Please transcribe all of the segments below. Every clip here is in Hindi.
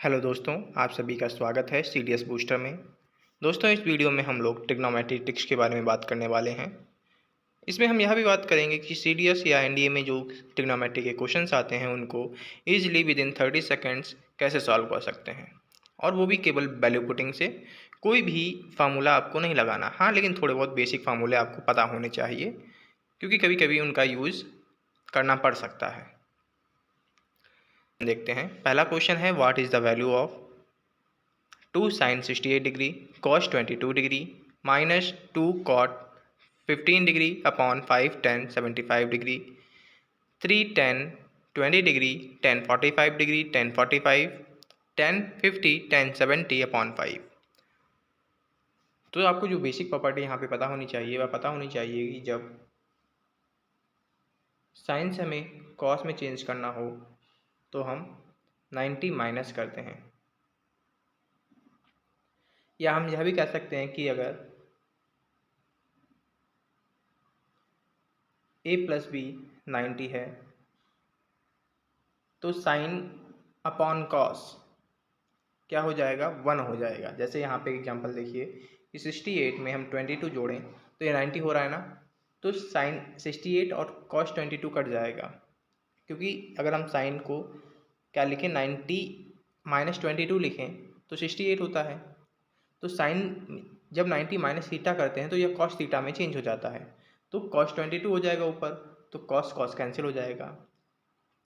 हेलो दोस्तों, आप सभी का स्वागत है सीडीएस बूस्टर में। दोस्तों, इस वीडियो में हम लोग ट्रिग्नोमेट्री के बारे में बात करने वाले हैं। इसमें हम यह भी बात करेंगे कि सीडीएस या एनडीए में जो ट्रिग्नोमेट्री के क्वेश्चंस आते हैं उनको ईजिली विद इन 30 सेकेंड्स कैसे सॉल्व कर सकते हैं, और वो भी केवल वैल्यू पुटिंग से। कोई भी फार्मूला आपको नहीं लगाना, हाँ, लेकिन थोड़े बहुत बेसिक फार्मूले आपको पता होने चाहिए, क्योंकि कभी कभी उनका यूज़ करना पड़ सकता है। देखते हैं, पहला क्वेश्चन है what is the value of 2 sin 68 degree cos 22 degree minus 2 cot 15 degree upon 5 tan 75 degree 3 tan 20 degree tan 45 degree tan 45 tan 50 tan 70 upon 5। तो आपको जो बेसिक प्रॉपर्टी यहाँ पे पता होनी चाहिए वह पता होनी चाहिए कि जब साइन से हमें कॉस में चेंज करना हो तो हम 90 माइनस करते हैं, या हम यह भी कह सकते हैं कि अगर a प्लस बी 90 है तो साइन अपॉन कॉस क्या हो जाएगा, 1 हो जाएगा। जैसे यहाँ पे एग्जांपल देखिए कि 68 में हम 22 जोड़ें तो ये 90 हो रहा है ना, तो साइन 68 और कॉस 22 कट जाएगा, क्योंकि अगर हम साइन को क्या लिखें 90 माइनस 22 लिखें तो 68 होता है। तो साइन जब 90 माइनस थीटा करते हैं तो यह कॉस थीटा में चेंज हो जाता है, तो कॉस 22 हो जाएगा ऊपर, तो कॉस कॉस कैंसिल हो जाएगा।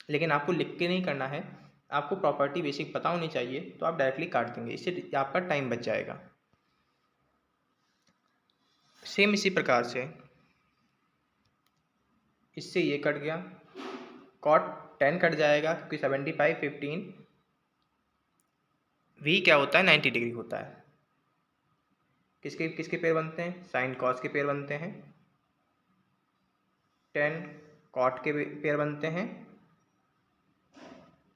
लेकिन आपको लिख के नहीं करना है, आपको प्रॉपर्टी बेसिक पता होनी चाहिए, तो आप डायरेक्टली काट देंगे, इससे आपका टाइम बच जाएगा। सेम इसी प्रकार से इससे ये कट गया, कॉट 10 कट जाएगा क्योंकि 75 15 भी क्या होता है 90 डिग्री होता है। किसके किसके पेयर बनते हैं, साइन कॉस के पेयर बनते हैं, 10 कॉट के पेयर बनते हैं,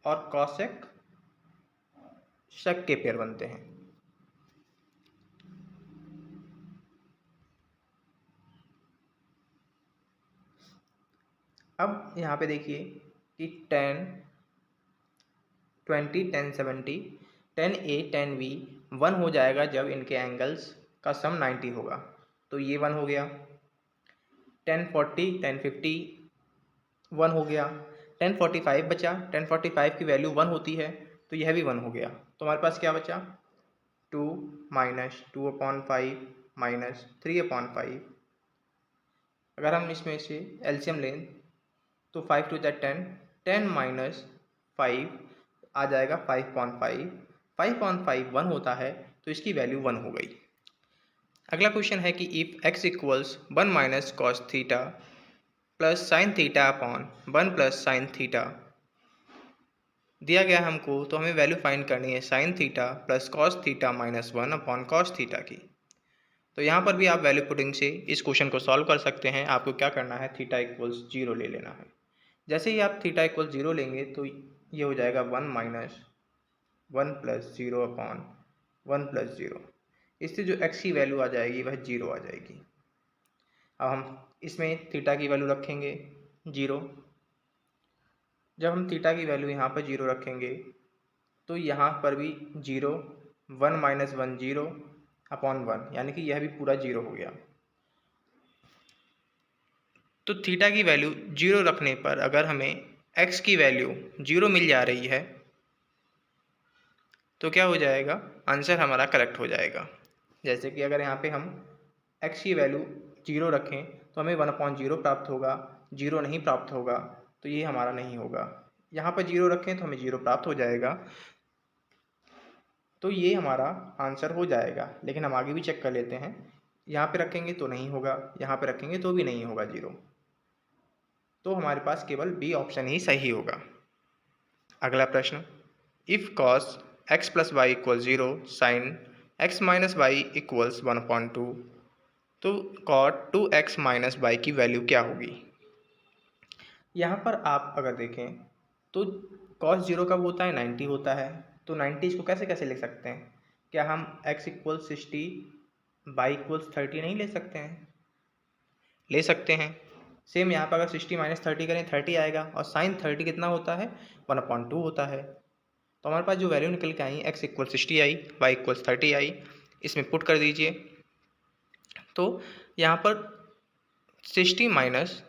और कॉसेक सेक के पेयर बनते हैं। अब यहाँ पे देखिए कि 10 20 10 70 10 ए 10 बी 1 हो जाएगा जब इनके एंगल्स का सम 90 होगा, तो ये 1 हो गया। 10 40 10 50 1 हो गया। 10 45 बचा, 10 45 की वैल्यू 1 होती है तो यह भी 1 हो गया। तो हमारे पास क्या बचा, 2 माइनस 2 अपॉन 5 माइनस 3 अपॉन 5। अगर हम इसमें से एलसीएम लें तो 5 टू द 10, 10 माइनस 5 आ जाएगा 5.5, 5.5 1 होता है तो इसकी वैल्यू 1 हो गई। अगला क्वेश्चन है कि if x equals 1 minus cos theta plus sine theta upon 1 plus sine theta दिया गया हमको, तो हमें वैल्यू फाइंड करनी है sine theta plus cos theta minus 1 upon cos theta की। तो यहाँ पर भी आप वैल्यू पुटिंग से इस क्वेश्चन को सॉल्व कर सकते हैं। आपको क्या करना है, थीटा इक्वल्स 0 ले लेना है। जैसे ही आप थीटा इक्वल 0 लेंगे तो ये हो जाएगा 1 माइनस 1 प्लस 0 अपॉन 1 प्लस 0। इससे जो x की वैल्यू आ जाएगी वह 0 आ जाएगी। अब हम इसमें थीटा की वैल्यू रखेंगे 0। जब हम थीटा की वैल्यू यहाँ पर 0 रखेंगे तो यहाँ पर भी 0, 1 माइनस 1 0 अपॉन 1, यानी कि यह भी पूरा 0 हो गया। तो थीटा की वैल्यू 0 रखने पर अगर हमें x की वैल्यू 0 मिल जा रही है तो क्या हो जाएगा, आंसर हमारा करेक्ट हो जाएगा। जैसे कि अगर यहाँ पे हम x की वैल्यू 0 रखें तो हमें 1/0 प्राप्त होगा, 0 नहीं प्राप्त होगा तो ये हमारा नहीं होगा। यहाँ पर 0 रखें तो हमें 0 प्राप्त हो जाएगा, तो ये हमारा आंसर हो जाएगा। लेकिन हम आगे भी चेक कर लेते हैं, यहाँ पे रखेंगे तो नहीं होगा, यहाँ पे रखेंगे तो भी नहीं होगा 0, तो हमारे पास केवल बी ऑप्शन ही सही होगा। अगला प्रश्न, if cos x plus y equal 0 sine x minus y equals 1/2, तो कॉट 2x माइनस वाई की वैल्यू क्या होगी। यहाँ पर आप अगर देखें तो कॉस 0 कब होता है, 90 होता है। तो 90 इसको कैसे कैसे लिख सकते हैं, क्या हम x इक्वल 60 वाई इक्वल्स 30 नहीं ले सकते हैं, ले सकते हैं। सेम यहाँ पर अगर 60 माइनस 30 करें 30 आएगा, और साइन 30 कितना होता है, 1/2 होता है। तो हमारे पास जो वैल्यू निकल के आई x इक्वल 60 आई, y इक्वल 30 आई, इसमें पुट कर दीजिए। तो यहाँ पर 60 माइनस,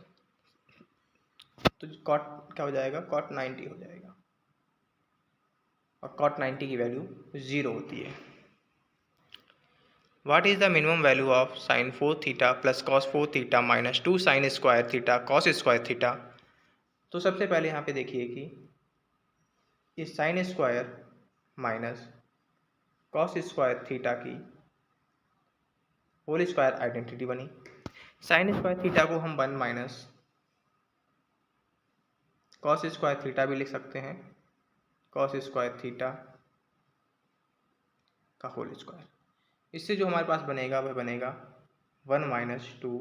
तो कॉट क्या हो जाएगा, कॉट 90 हो जाएगा, और कॉट 90 की वैल्यू 0 होती है। What is the minimum value of sin 4 theta plus cos 4 theta minus 2 sin square theta cos square theta? तो सबसे पहले यहाँ पे देखिए कि इस sine square minus cos square theta की होल स्क्वायर आइडेंटिटी बनी। साइन स्क्वायर थीटा को हम 1 माइनस कॉस स्क्वायर थीटा भी लिख सकते हैं, कॉस स्क्वायर थीटा का होल स्क्वायर। इससे जो हमारे पास बनेगा वह बनेगा 1 माइनस 2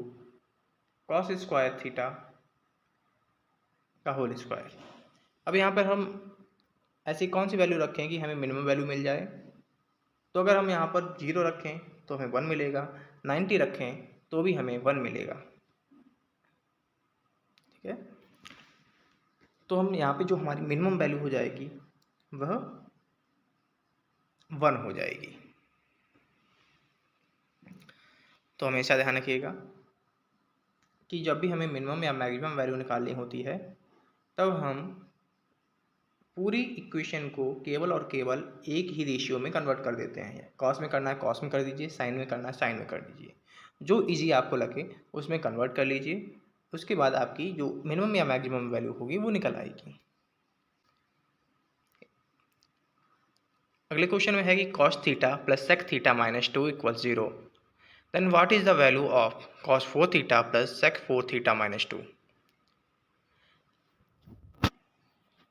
कॉस स्क्वायर थीटा का होल स्क्वायर। अब यहाँ पर हम ऐसी कौन सी वैल्यू रखें कि हमें मिनिमम वैल्यू मिल जाए? तो अगर हम यहाँ पर 0 रखें तो हमें 1 मिलेगा, 90 रखें तो भी हमें 1 मिलेगा। ठीक है, तो हम यहाँ पे जो हमारी मिनिमम वैल्यू हो जाएगी वह 1 हो जाएगी। तो हमेशा ध्यान रखिएगा कि जब भी हमें मिनिमम या मैक्सिमम वैल्यू निकालनी होती है तब हम पूरी इक्वेशन को केवल और केवल एक ही रेशियो में कन्वर्ट कर देते हैं। कॉस में करना है कॉस में कर दीजिए, साइन में करना है साइन में कर दीजिए, जो इजी आपको लगे उसमें कन्वर्ट कर लीजिए। उसके बाद आपकी जो मिनिमम या मैक्सिमम वैल्यू होगी वो निकल आएगी। अगले क्वेश्चन में है कि cos theta plus sec theta minus 2 equal 0, then what is the value of cos 4 theta plus sec 4 theta minus 2?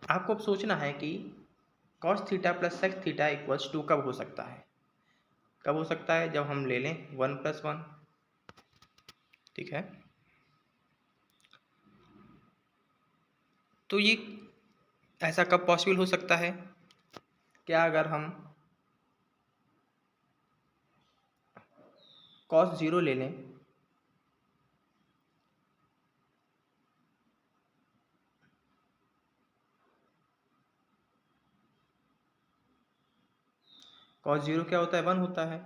आपको अब सोचना है कि cos theta plus sec theta equals 2 कब हो सकता है? कब हो सकता है? जब हम ले लें 1 प्लस 1। ठीक है, तो ये ऐसा कब पॉसिबल हो सकता है? क्या अगर हम cos 0 ले लें cos 0 क्या होता है? 1 होता है,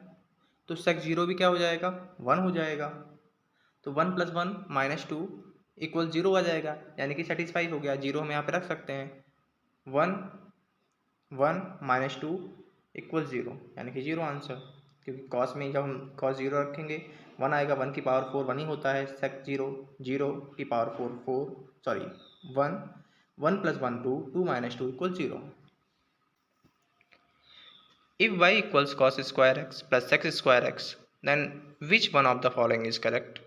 तो sec 0 भी क्या हो जाएगा? 1 हो जाएगा। तो 1 प्लस 1 माइनस 2 इक्वल 0 आ जाएगा, यानी कि सेटिस्फाई हो गया। 0 हम यहाँ पे रख सकते हैं। 1 1 माइनस 2 इक्वल 0, यानी कि 0 आंसर, क्योंकि कॉस में जब हम cos 0 रखेंगे 1 आएगा, 1 की पावर 4 1 ही होता है। sec 0 0 की power 4 4, sorry 1 1 plus 1 2 2 minus 2 equal 0। If y equals cos square x plus sec square x, then which one of the following is correct?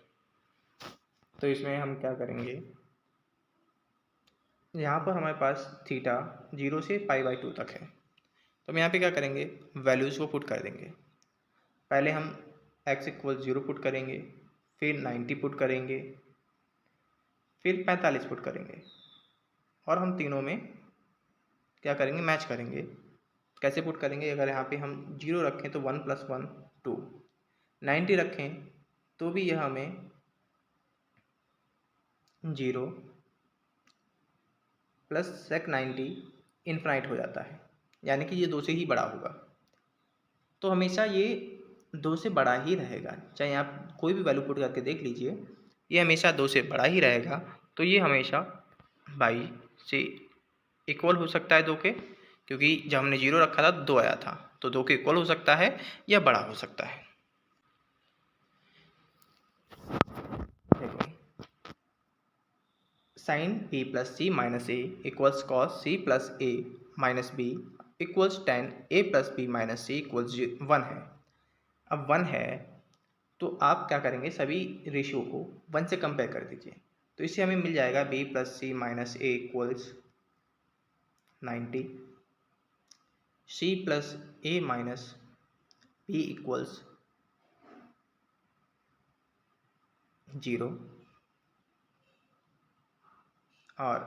तो इसमें हम क्या करेंगे, यहाँ पर हमारे पास थीटा 0 से π/2 तक है, तो हम यहाँ पे क्या करेंगे, वैल्यूज़ को पुट कर देंगे। पहले हम x इक्वल 0 पुट करेंगे, फिर 90 पुट करेंगे, फिर 45 पुट करेंगे, और हम तीनों में क्या करेंगे, मैच करेंगे। कैसे पुट करेंगे? अगर यहाँ पे हम 0 रखें तो 1 प्लस 1 2, 90 रखें तो भी यह हमें 0 प्लस sec 90 इन्फिनाइट हो जाता है, यानी कि ये 2 से ही बड़ा होगा। तो हमेशा ये 2 से बड़ा ही रहेगा, चाहे आप कोई भी वैल्यू पुट करके देख लीजिए, ये हमेशा 2 से बड़ा ही रहेगा। तो ये हमेशा बाई से इक्वल हो सकता है 2 के, क्योंकि जब हमने 0 रखा था 2 आया था, तो 2 के इक्वल हो सकता है या बड़ा हो सकता है। देखो, sign b plus c minus a equals cos C plus a minus B equals ten A plus b minus c equals 1 है। अब 1 है तो आप क्या करेंगे, सभी रेशियो को 1 से कंपेयर कर दीजिए। तो इससे हमें मिल जाएगा b plus c minus a equals 90, c plus a minus b equals 0, और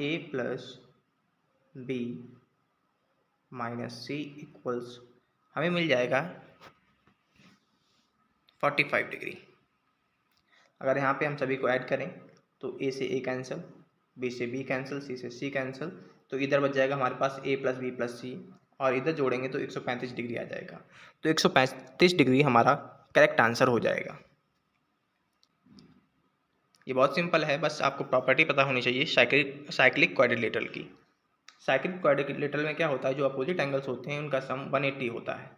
a plus b minus c equals हमें मिल जाएगा 45 डिग्री। अगर यहाँ पे हम सभी को ऐड करें तो a से a कैंसिल, b से b कैंसिल, c से c कैंसिल, तो इधर बच जाएगा हमारे पास a प्लस बी प्लस सी, और इधर जोड़ेंगे तो 135 डिग्री आ जाएगा। तो 135 डिग्री हमारा करेक्ट आंसर हो जाएगा। ये बहुत सिंपल है, बस आपको प्रॉपर्टी पता होनी चाहिए साइक्लिक क्वाड्रिलेटरल की। साइक्लिक क्वाड्रिलेटरल में क्या होता है, जो अपोजिट एंगल्स होते हैं उनका सम 180 होता है।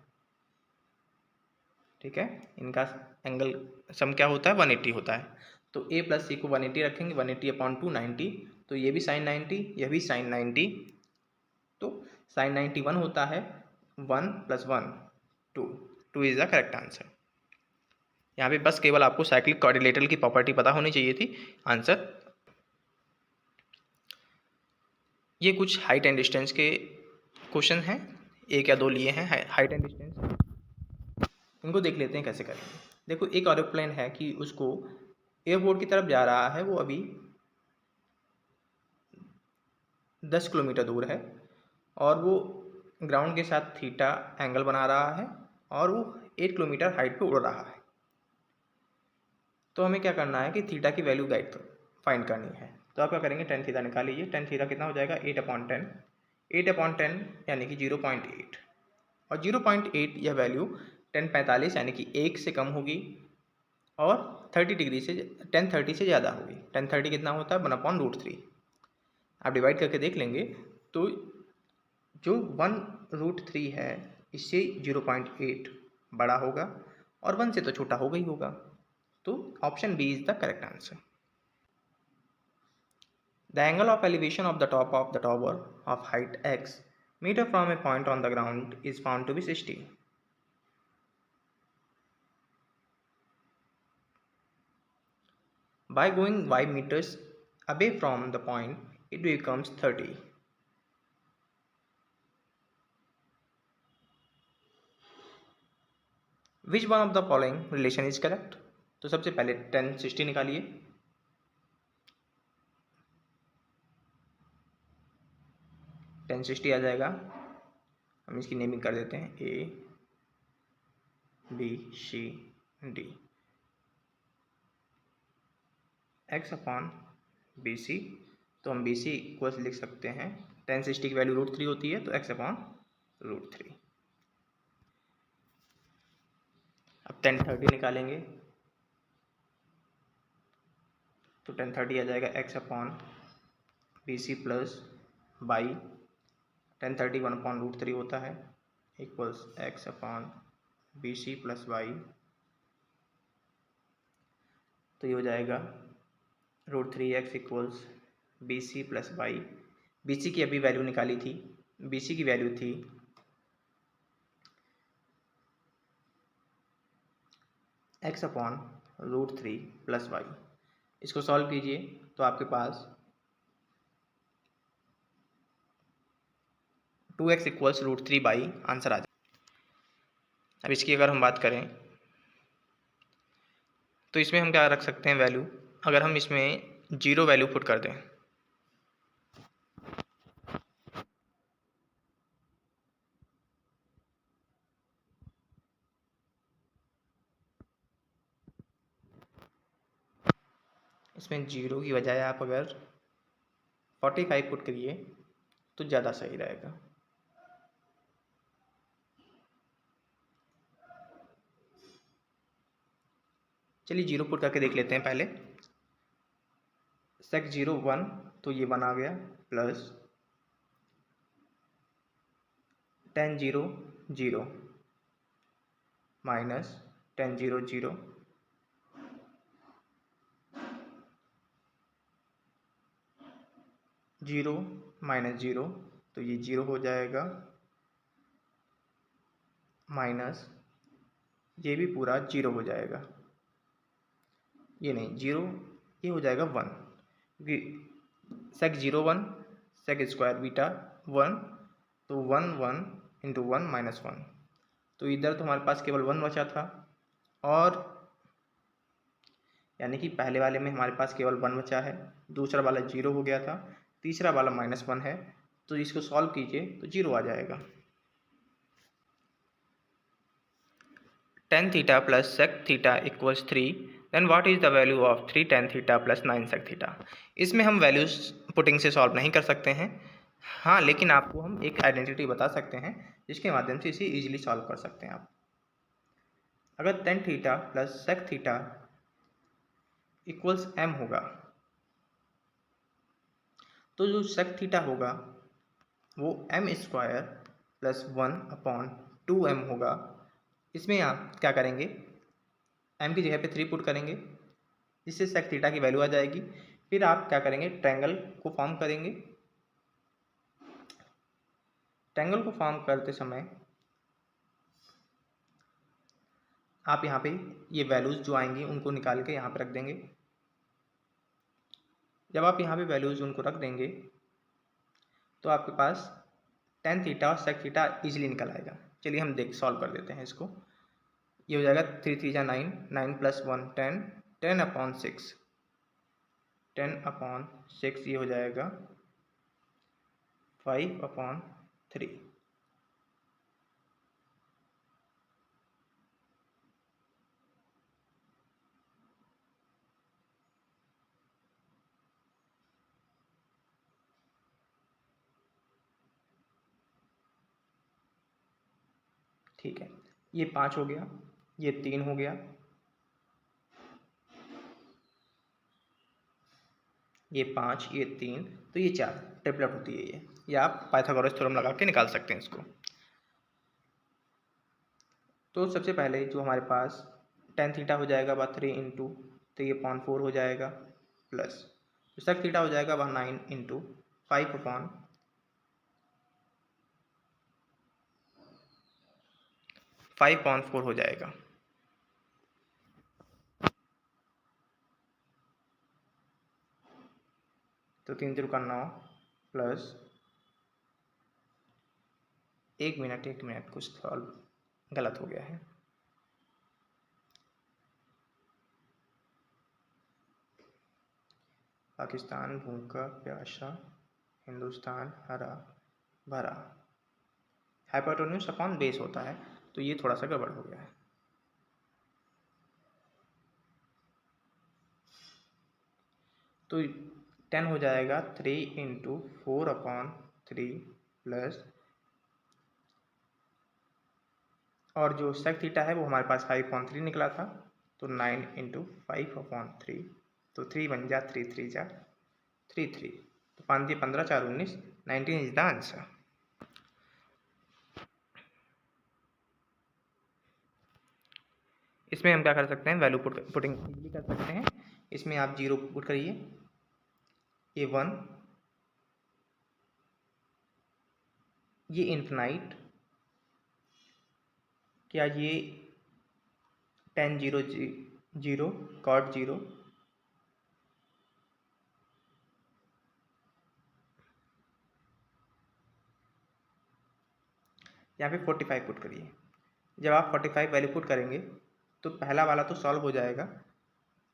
ठीक है, इनका एंगल सम क्या होता है, 180 होता है। तो a प्लस सी को 180 रखेंगे, 180 अपॉन 2 90, तो ये भी साइन 90, यह भी साइन 90, तो साइन 90 1 होता है, 1 plus 1 2 is the correct answer. यहाँ पे बस केवल आपको साइक्लिक क्वाड्रिलेटरल की प्रॉपर्टी पता होनी चाहिए थी, आंसर। ये कुछ हाइट एंड डिस्टेंस के क्वेश्चन हैं, एक या दो लिए हैं हाइट एंड डिस्टेंस, इनको देख लेते हैं कैसे करेंगे। देखो, एक एरोप्लेन है कि उसको एयरपोर्ट की तरफ जा रहा है, वो अभी 10 किलोमीटर दूर है, और वो ग्राउंड के साथ थीटा एंगल बना रहा है, और वो 8 किलोमीटर हाइट पे उड़ रहा है। तो हमें क्या करना है कि थीटा की वैल्यू फाइंड करनी है। तो आप क्या करेंगे, टेन थीटा निकाल लीजिए। टेन थीटा कितना हो जाएगा, 8/10, 8/10 यानी कि 0.8, और 0.8 यह वैल्यू 1045 यानी कि 1 से कम होगी, और 30 डिग्री से 1030 से ज़्यादा होगी। 1030 कितना होता है, 1/√3। आप डिवाइड करके देख लेंगे तो जो 1√3 है इससे 0.8 बड़ा होगा, और 1 से तो छोटा होगा ही होगा। तो option b is the correct answer. The angle of elevation of the top of the tower of height x meter from a point on the ground is found to be 60. By going y meters away from the point, it becomes 30. Which one of the following relation is correct? तो सबसे पहले tan 60 निकालिए। tan 60 आ जाएगा, हम इसकी नेमिंग कर देते हैं A B C D, x upon B C. तो हम बी सी इक्वल्स लिख सकते हैं, tan 60 की वैल्यू √3 होती है, तो x अपॉन √3। अब tan 30 निकालेंगे, तो tan 30 आ जाएगा x upon B C plus by tan 30 1/√3 होता है, equals x upon B C plus y. तो ये हो जाएगा √3x equals B C plus y. B C की अभी वैल्यू निकाली थी, बी सी की वैल्यू थी x अपॉन √3 प्लस वाई। इसको सॉल्व कीजिए तो आपके पास 2x इक्वल्स √3 बाई आंसर आ जाए। अब इसकी अगर हम बात करें तो इसमें हम क्या रख सकते हैं वैल्यू, अगर हम इसमें 0 वैल्यू पुट कर दें, इसमें 0 की बजाय आप अगर 45 पुट करिए तो ज़्यादा सही रहेगा। चलिए 0 पुट करके देख लेते हैं पहले। sec 0 1, तो ये 1 आ गया, plus tan 0 0 minus tan 0 0, zero minus 0, तो ये 0 हो जाएगा, माइनस ये भी पूरा 0 हो जाएगा, ये नहीं 0, ये हो जाएगा 1, क्योंकि sec 0 1 sec स्क्वायर बीटा 1, तो 1 1 इंटू 1 माइनस 1, तो इधर तो हमारे पास केवल 1 बचा था, और यानी कि पहले वाले में हमारे पास केवल 1 बचा है, दूसरा वाला 0 हो गया था, तीसरा वाला -1 है, तो इसको सॉल्व कीजिए तो 0 आ जाएगा। tan theta plus sec theta equals 3, then what is the value of 3 tan theta plus 9 sec theta. इसमें हम वैल्यूज पुटिंग से सॉल्व नहीं कर सकते हैं, हाँ, लेकिन आपको हम एक आइडेंटिटी बता सकते हैं जिसके माध्यम से इसे ईजिली सॉल्व कर सकते हैं आप। अगर tan theta plus sec theta equals m होगा, तो जो सेक थीटा होगा वो एम स्क्वायर प्लस 1/2m होगा। इसमें आप क्या करेंगे, m की जगह पे 3 पुट करेंगे, जिससे सेक थीटा की वैल्यू आ जाएगी। फिर आप क्या करेंगे, ट्रायंगल को फॉर्म करेंगे। ट्रायंगल को फॉर्म करते समय आप यहाँ पे ये वैल्यूज़ जो आएंगी उनको निकाल के यहाँ पे रख देंगे। जब आप यहाँ पे वैल्यूज़ उनको रख देंगे तो आपके पास टेन थीटा और सेक थीटा ईजिली निकल आएगा। चलिए हम सॉल्व कर देते हैं इसको। ये हो जाएगा 3 3 जा 9, 9 + 1 10, 10/6, 10/6 ये हो जाएगा 5/3। ठीक है, ये 5 हो गया, ये 3 हो गया, ये 5, ये 3, तो ये 4 ट्रिपलेट होती है ये आप पाइथागोरस थ्योरम लगा के निकाल सकते हैं इसको। तो सबसे पहले जो हमारे पास टेन थीटा हो जाएगा वह 3 इंटू, तो ये 0.4 हो जाएगा, प्लस सेक थीटा हो जाएगा वह 9 इंटू 5/4 हो जाएगा। तो 3 3 का 9 प्लस 1 मिनट कुछ सॉल्व गलत हो गया है। पाकिस्तान भूखा प्यासा, हिंदुस्तान हरा भरा, हाइपोटेन्यूज अपॉन बेस होता है, तो ये थोड़ा सा गड़बड़ हो गया है। तो 10 हो जाएगा 3 इंटू 4/3 प्लस, और जो सेक थीटा है वो हमारे पास 5/3 निकला था, तो 9 इंटू 5/3, तो 3 बन जा 3 3 जा 3 3, तो 5 दिए 15 4 19, 19 इज द आंसर। इसमें हम क्या कर सकते हैं, वैल्यू पुटिंग इजीली कर सकते हैं। इसमें आप 0 पुट करिए, ये 1, ये इन्फिनाइट, क्या ये 10 0 0 कॉट 0, यहाँ पे 45 पुट करिए। जब आप 45 वैल्यू पुट करेंगे तो पहला वाला तो सॉल्व हो जाएगा,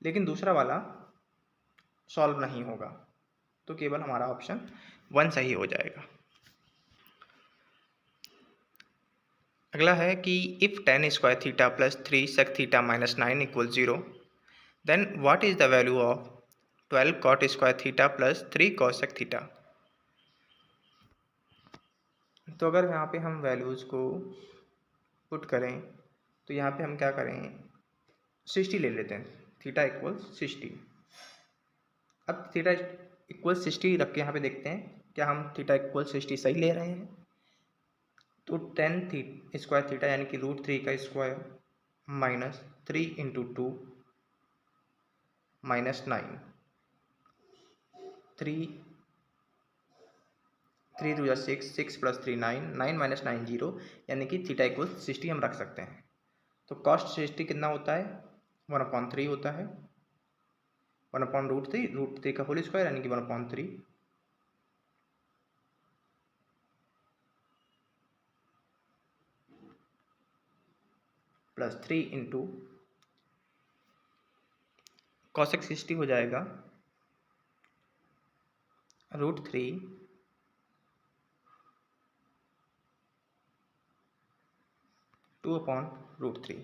लेकिन दूसरा वाला सॉल्व नहीं होगा, तो केवल हमारा ऑप्शन 1 सही हो जाएगा। अगला है कि if tan square theta plus 3 sec theta minus 9 equal 0, then what is the value of 12 cot square theta plus 3 cosec theta. तो अगर यहाँ पे हम वैल्यूज़ को पुट करें तो यहाँ पे हम क्या करें, 60 ले लेते हैं, थीटा इक्वल 60। अब थीटा इक्वल 60 रख के यहाँ पे देखते हैं क्या हम थीटा इक्वल 60 सही ले रहे हैं। तो 10 स्क्वायर थीटा यानी कि √3 का square minus 3 into 2 minus 9, 3 3 2 6, 6 + 3 9, 9 minus 9 0, यानी कि थीटा इक्वल 60 हम रख सकते हैं। तो कॉस्ट 60 कितना होता है, 1/3 होता है, 1/√3, √3 का होल स्क्वायर यानी कि 1/3, प्लस 3 इंटू कॉसेक 60 हो जाएगा √3 2/√3।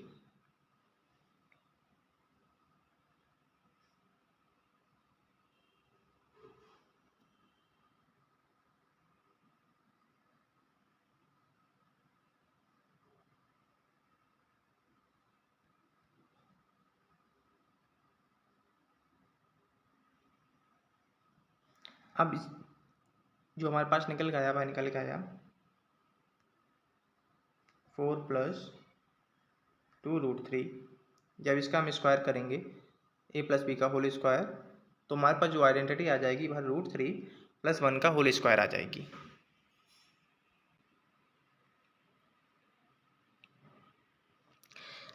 अब जो हमारे पास निकल गया वह निकल गया 4 + 2√3। जब इसका हम स्क्वायर करेंगे a + b का होल स्क्वायर, तो हमारे पास जो आइडेंटिटी आ जाएगी वह √3 + 1 का होल स्क्वायर आ जाएगी।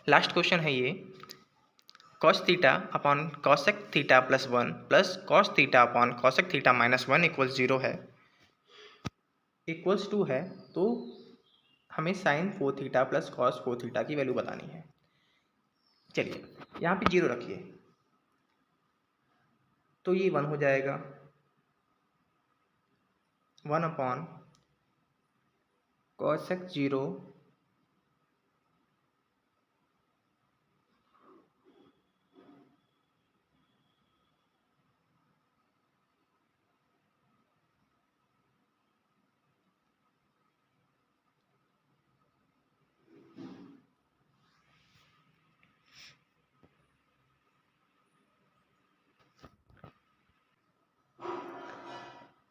लास्ट क्वेश्चन है ये, cos theta upon cosec theta + 1 + cos theta upon cosec theta -1 = 0 है, इक्वल्स 2 है, तो हमें sin 4 थीटा + cos 4 थीटा की वैल्यू बतानी है। चलिए यहाँ पे 0 रखिए, तो ये 1 हो जाएगा, 1/cosec 0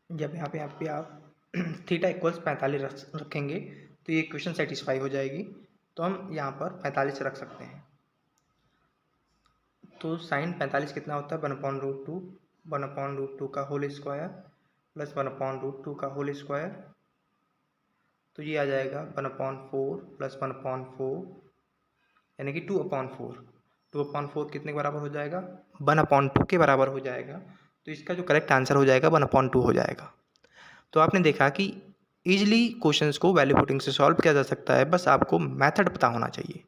जब यहाँ पे आप थीटा इक्वल्स 45 रखेंगे तो ये इक्वेशन सेटिस्फाई हो जाएगी, तो हम यहाँ पर 45 रख सकते हैं। तो साइन 45 कितना होता है, 1/√2, 1/√2 का होल स्क्वायर + 1/√2 का होल स्क्वायर, तो ये आ जाएगा 1/4 + 1/4 यानी कि 2/4। 2/4 कितने के बराबर हो जाएगा, 1/2 के बराबर हो जाएगा। तो इसका जो करेक्ट आंसर हो जाएगा 1/2 हो जाएगा। तो आपने देखा कि ईजिली क्वेश्चंस को वैल्यू पुटिंग से सॉल्व किया जा सकता है, बस आपको मेथड पता होना चाहिए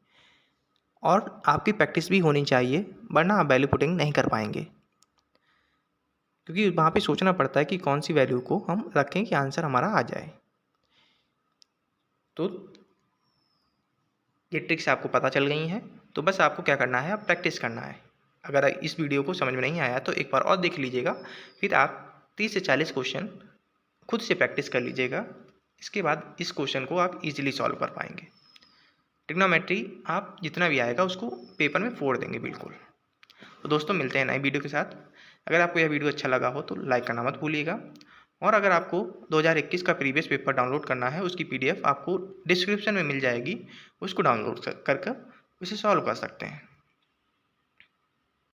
और आपकी प्रैक्टिस भी होनी चाहिए, वरना आप वैल्यू पुटिंग नहीं कर पाएंगे, क्योंकि वहाँ पे सोचना पड़ता है कि कौन सी वैल्यू को हम रखें कि आंसर हमारा आ जाए। तो ये ट्रिक्स आपको पता चल गई हैं, तो बस आपको क्या करना है, अब प्रैक्टिस करना है। अगर इस वीडियो को समझ में नहीं आया तो एक बार और देख लीजिएगा, फिर आप 30 से 40 क्वेश्चन खुद से प्रैक्टिस कर लीजिएगा। इसके बाद इस क्वेश्चन को आप इजीली सॉल्व कर पाएंगे। ट्रिग्नोमेट्री आप जितना भी आएगा उसको पेपर में फोड़ देंगे बिल्कुल। तो दोस्तों मिलते हैं नए वीडियो के साथ। अगर आपको यह वीडियो अच्छा लगा हो तो लाइक करना मत भूलिएगा, और अगर आपको 2021 का प्रीवियस पेपर डाउनलोड करना है उसकी PDF आपको डिस्क्रिप्शन में मिल जाएगी, उसको डाउनलोड कर उसे सॉल्व कर सकते हैं।